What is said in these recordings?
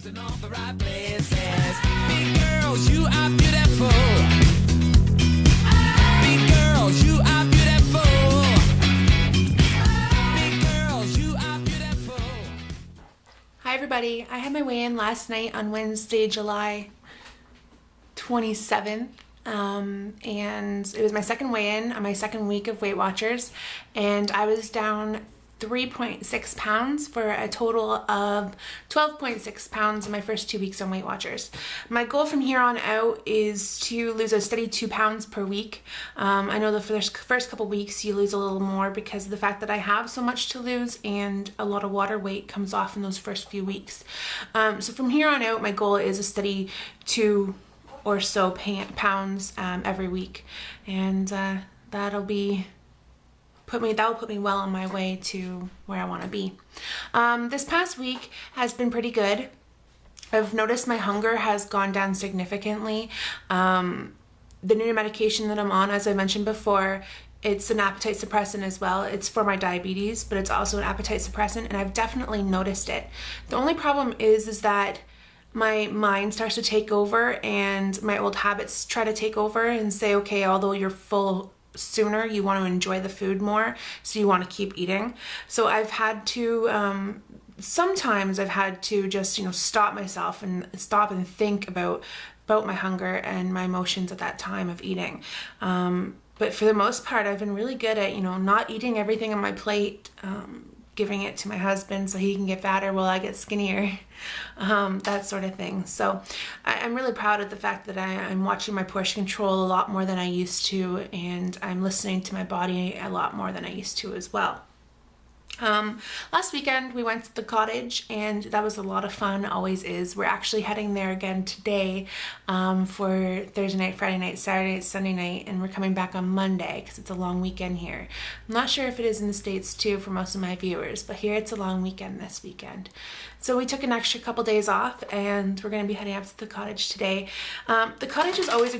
in all the right places. Big girls, you are beautiful. Big girls, you are beautiful. Big girls, you are beautiful. Hi everybody, I had my weigh-in last night on Wednesday, July 27th. And it was my second weigh-in on my second week of Weight Watchers, and I was down 3.6 pounds for a total of 12.6 pounds in my first 2 weeks on Weight Watchers. My goal from here on out is to lose a steady 2 pounds per week. I know the first couple weeks you lose a little more because of the fact that I have so much to lose and a lot of water weight comes off in those first few weeks. So from here on out, my goal is a steady 2 or so pounds every week, and that'll put me well on my way to where I want to be. This past week has been pretty good. I've noticed my hunger has gone down significantly. The new medication that I'm on, as I mentioned before, it's an appetite suppressant as well. It's for my diabetes, but it's also an appetite suppressant, and I've definitely noticed it. The only problem is that my mind starts to take over and my old habits try to take over and say, okay, although you're full sooner, you want to enjoy the food more, so you want to keep eating. So I've had to, sometimes I've had to just, stop myself and stop and think about my hunger and my emotions at that time of eating. But for the most part, I've been really good at, not eating everything on my plate, giving it to my husband so he can get fatter while I get skinnier, that sort of thing. So I'm really proud of the fact that I'm watching my portion control a lot more than I used to, and I'm listening to my body a lot more than I used to as well. Last weekend we went to the cottage, and that was a lot of fun, always is. We're actually heading there again today for Thursday night, Friday night, Saturday, Sunday night, and we're coming back on Monday because it's a long weekend here. I'm not sure if it is in the States too for most of my viewers, but here it's a long weekend this weekend. So we took an extra couple days off, and we're going to be heading up to the cottage today. The cottage is always a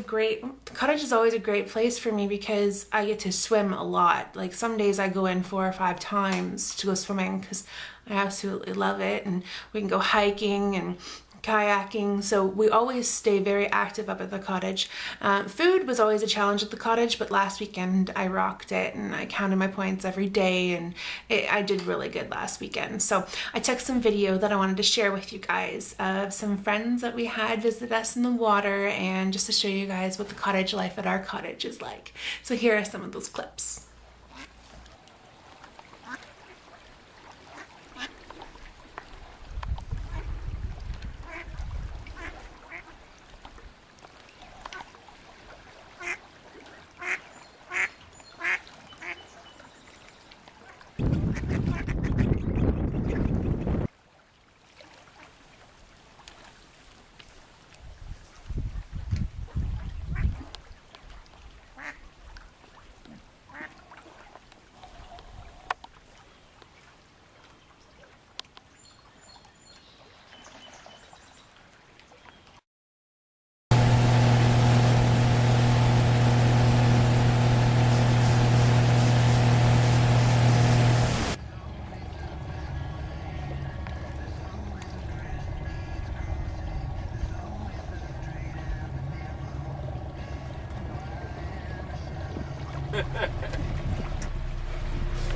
great place for me because I get to swim a lot. Like some days I go in 4 or 5 times to go swimming because I absolutely love it, and we can go hiking and kayaking, so we always stay very active up at the cottage. Food was always a challenge at the cottage, but last weekend I rocked it, and I counted my points every day, and I did really good last weekend. So I took some video that I wanted to share with you guys of some friends that we had visit us in the water, and just to show you guys what the cottage life at our cottage is like. So here are some of those clips.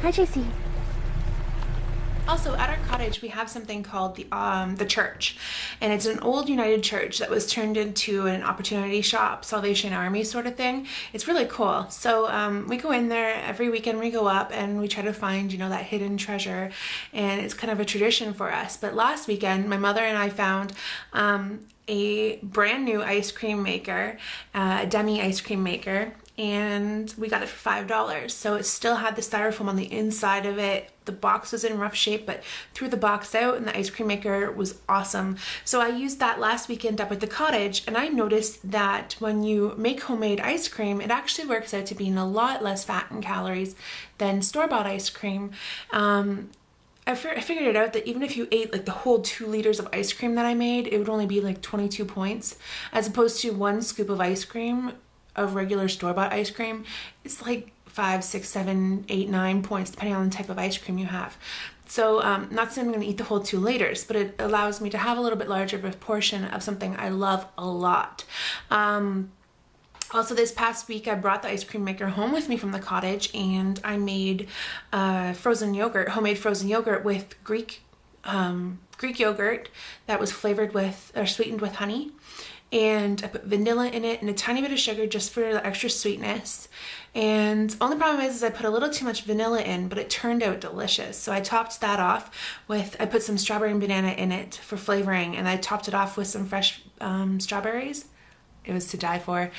Hi, JC. Also, at our cottage, we have something called the church, and it's an old United Church that was turned into an opportunity shop, Salvation Army sort of thing. It's really cool. So we go in there every weekend. We go up and we try to find, that hidden treasure, and it's kind of a tradition for us. But last weekend, my mother and I found a brand new ice cream maker, a dummy ice cream maker, and we got it for $5. So it still had the styrofoam on the inside of it. The box was in rough shape, but threw the box out, and the ice cream maker was awesome. So I used that last weekend up at the cottage, and I noticed that when you make homemade ice cream, it actually works out to being a lot less fat and calories than store-bought ice cream. I figured it out that even if you ate like the whole 2 liters of ice cream that I made, it would only be like 22 points, as opposed to 1 scoop of ice cream, of regular store-bought ice cream, it's like 5, 6, 7, 8, 9 points depending on the type of ice cream you have. So not saying I'm going to eat the whole 2 liters, but it allows me to have a little bit larger of a portion of something I love a lot. Also, this past week, I brought the ice cream maker home with me from the cottage, and I made frozen yogurt, homemade frozen yogurt with Greek yogurt that was flavored with or sweetened with honey. And I put vanilla in it and a tiny bit of sugar just for the extra sweetness. And only problem is I put a little too much vanilla in, but it turned out delicious. So I topped that off with, I put some strawberry and banana in it for flavoring, and I topped it off with some fresh strawberries. It was to die for.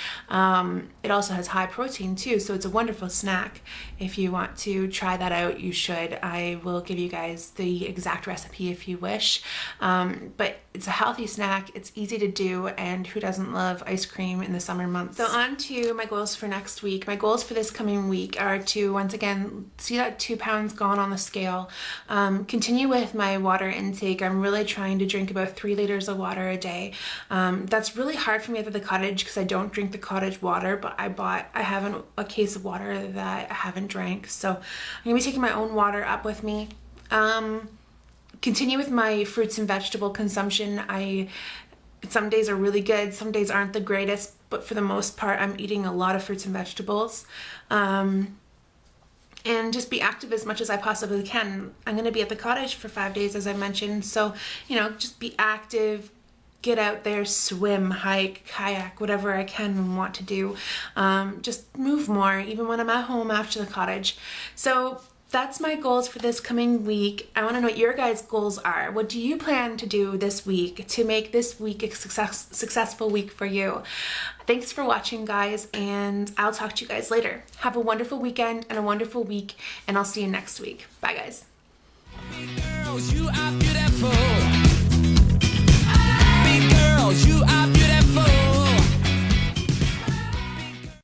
It also has high protein too, so it's a wonderful snack. If you want to try that out, you should. I will give you guys the exact recipe if you wish. But it's a healthy snack, it's easy to do, and who doesn't love ice cream in the summer months? So on to my goals for next week. My goals for this coming week are to, once again, see that 2 pounds gone on the scale. Continue with my water intake. I'm really trying to drink about 3 liters of water a day. That's really hard for me at the cottage because I don't drink the cottage water, but I have a case of water that I haven't drank, so I'm gonna be taking my own water up with me. Continue with my fruits and vegetable consumption. Some days are really good, some days aren't the greatest, but for the most part I'm eating a lot of fruits and vegetables. And just be active as much as I possibly can. I'm gonna be at the cottage for 5 days, as I mentioned, so just be active. Get out there, swim, hike, kayak, whatever I can and want to do. Just move more, even when I'm at home after the cottage. So that's my goals for this coming week. I want to know what your guys' goals are. What do you plan to do this week to make this week a successful week for you? Thanks for watching, guys, and I'll talk to you guys later. Have a wonderful weekend and a wonderful week, and I'll see you next week. Bye, guys. Girls, you are beautiful.